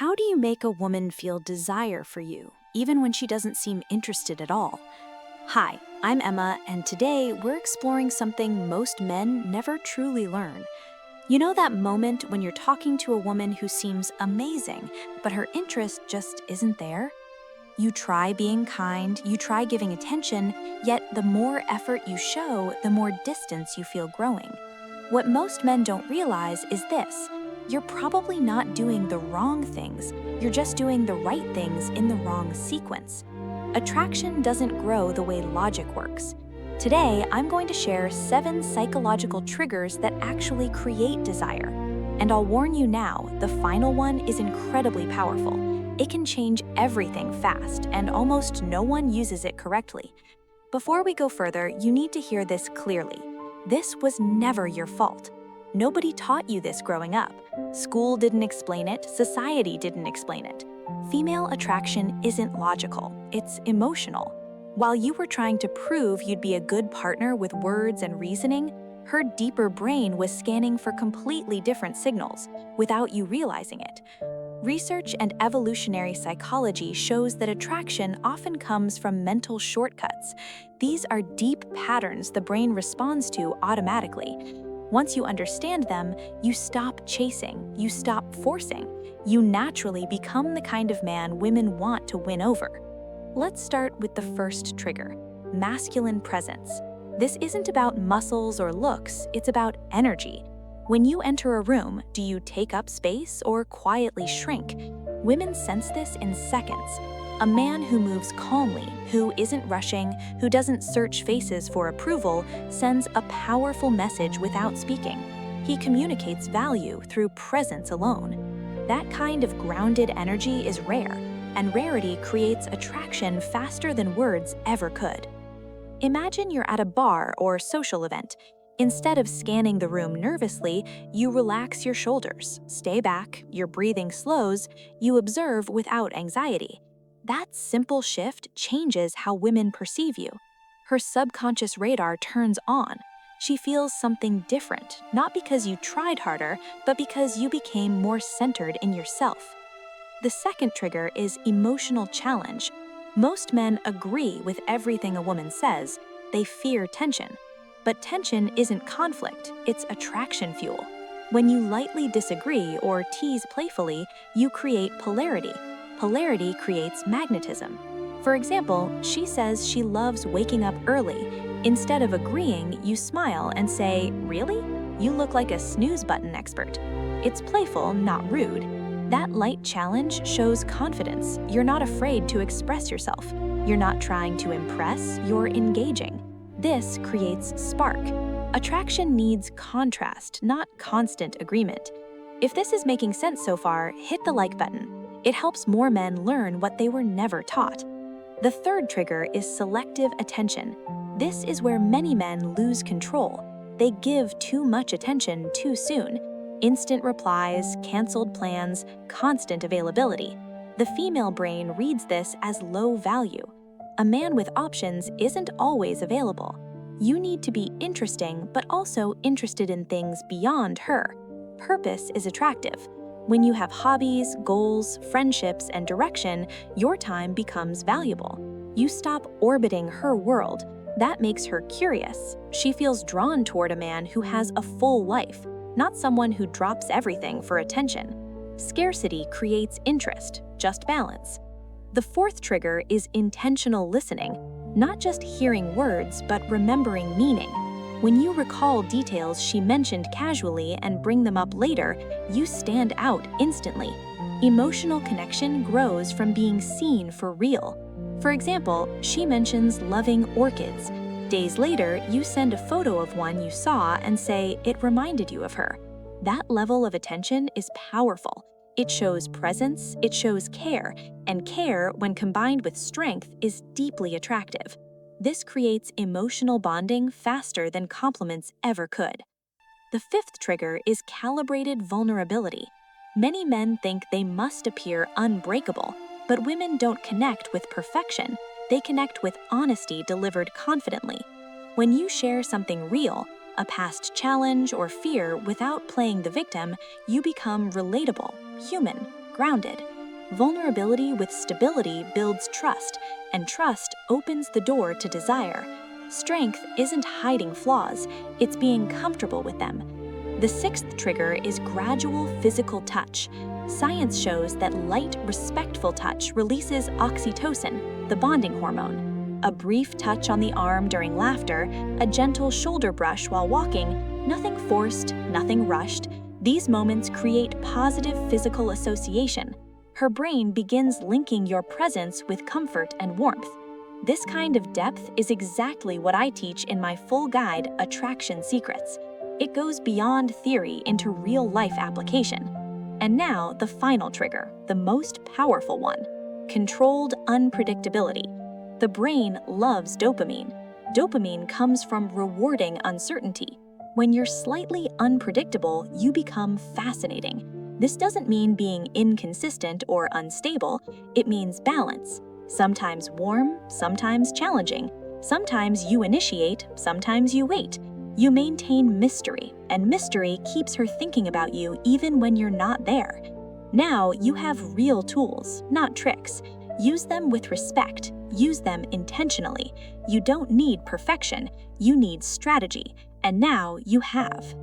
How do you make a woman feel desire for you, even when she doesn't seem interested at all? Hi, I'm Emma, and today we're exploring something most men never truly learn. You know that moment when you're talking to a woman who seems amazing, but her interest just isn't there? You try being kind, you try giving attention, yet the more effort you show, the more distance you feel growing. What most men don't realize is this: you're probably not doing the wrong things, you're just doing the right things in the wrong sequence. Attraction doesn't grow the way logic works. Today, I'm going to share 7 psychological triggers that actually create desire. And I'll warn you now, the final one is incredibly powerful. It can change everything fast, and almost no one uses it correctly. Before we go further, you need to hear this clearly. This was never your fault. Nobody taught you this growing up. School didn't explain it, society didn't explain it. Female attraction isn't logical, it's emotional. While you were trying to prove you'd be a good partner with words and reasoning, her deeper brain was scanning for completely different signals without you realizing it. Research and evolutionary psychology shows that attraction often comes from mental shortcuts. These are deep patterns the brain responds to automatically. Once you understand them, you stop chasing, you stop forcing. You naturally become the kind of man women want to win over. Let's start with the first trigger: masculine presence. This isn't about muscles or looks, it's about energy. When you enter a room, do you take up space or quietly shrink? Women sense this in seconds. A man who moves calmly, who isn't rushing, who doesn't search faces for approval, sends a powerful message without speaking. He communicates value through presence alone. That kind of grounded energy is rare, and rarity creates attraction faster than words ever could. Imagine you're at a bar or social event. Instead of scanning the room nervously, you relax your shoulders, stay back, your breathing slows, you observe without anxiety. That simple shift changes how women perceive you. Her subconscious radar turns on. She feels something different, not because you tried harder, but because you became more centered in yourself. The second trigger is emotional challenge. Most men agree with everything a woman says. They fear tension. But tension isn't conflict, it's attraction fuel. When you lightly disagree or tease playfully, you create polarity. Polarity creates magnetism. For example, she says she loves waking up early. Instead of agreeing, you smile and say, "Really? You look like a snooze button expert." It's playful, not rude. That light challenge shows confidence. You're not afraid to express yourself. You're not trying to impress, you're engaging. This creates spark. Attraction needs contrast, not constant agreement. If this is making sense so far, hit the like button. It helps more men learn what they were never taught. The third trigger is selective attention. This is where many men lose control. They give too much attention too soon. Instant replies, canceled plans, constant availability. The female brain reads this as low value. A man with options isn't always available. You need to be interesting, but also interested in things beyond her. Purpose is attractive. When you have hobbies, goals, friendships, and direction, your time becomes valuable. You stop orbiting her world. That makes her curious. She feels drawn toward a man who has a full life, not someone who drops everything for attention. Scarcity creates interest, just balance. The fourth trigger is intentional listening, not just hearing words, but remembering meaning. When you recall details she mentioned casually and bring them up later, you stand out instantly. Emotional connection grows from being seen for real. For example, she mentions loving orchids. Days later, you send a photo of one you saw and say it reminded you of her. That level of attention is powerful. It shows presence, it shows care, and care, when combined with strength, is deeply attractive. This creates emotional bonding faster than compliments ever could. The fifth trigger is calibrated vulnerability. Many men think they must appear unbreakable, but women don't connect with perfection. They connect with honesty delivered confidently. When you share something real, a past challenge or fear, without playing the victim, you become relatable, human, grounded. Vulnerability with stability builds trust, and trust opens the door to desire. Strength isn't hiding flaws, it's being comfortable with them. The sixth trigger is gradual physical touch. Science shows that light, respectful touch releases oxytocin, the bonding hormone. A brief touch on the arm during laughter, a gentle shoulder brush while walking, nothing forced, nothing rushed. These moments create positive physical association. Her brain begins linking your presence with comfort and warmth. This kind of depth is exactly what I teach in my full guide, Attraction Secrets. It goes beyond theory into real-life application. And now, the final trigger, the most powerful one: controlled unpredictability. The brain loves dopamine. Dopamine comes from rewarding uncertainty. When you're slightly unpredictable, you become fascinating. This doesn't mean being inconsistent or unstable, it means balance. Sometimes warm, sometimes challenging. Sometimes you initiate, sometimes you wait. You maintain mystery, and mystery keeps her thinking about you even when you're not there. Now you have real tools, not tricks. Use them with respect. Use them intentionally. You don't need perfection, you need strategy. And now you have.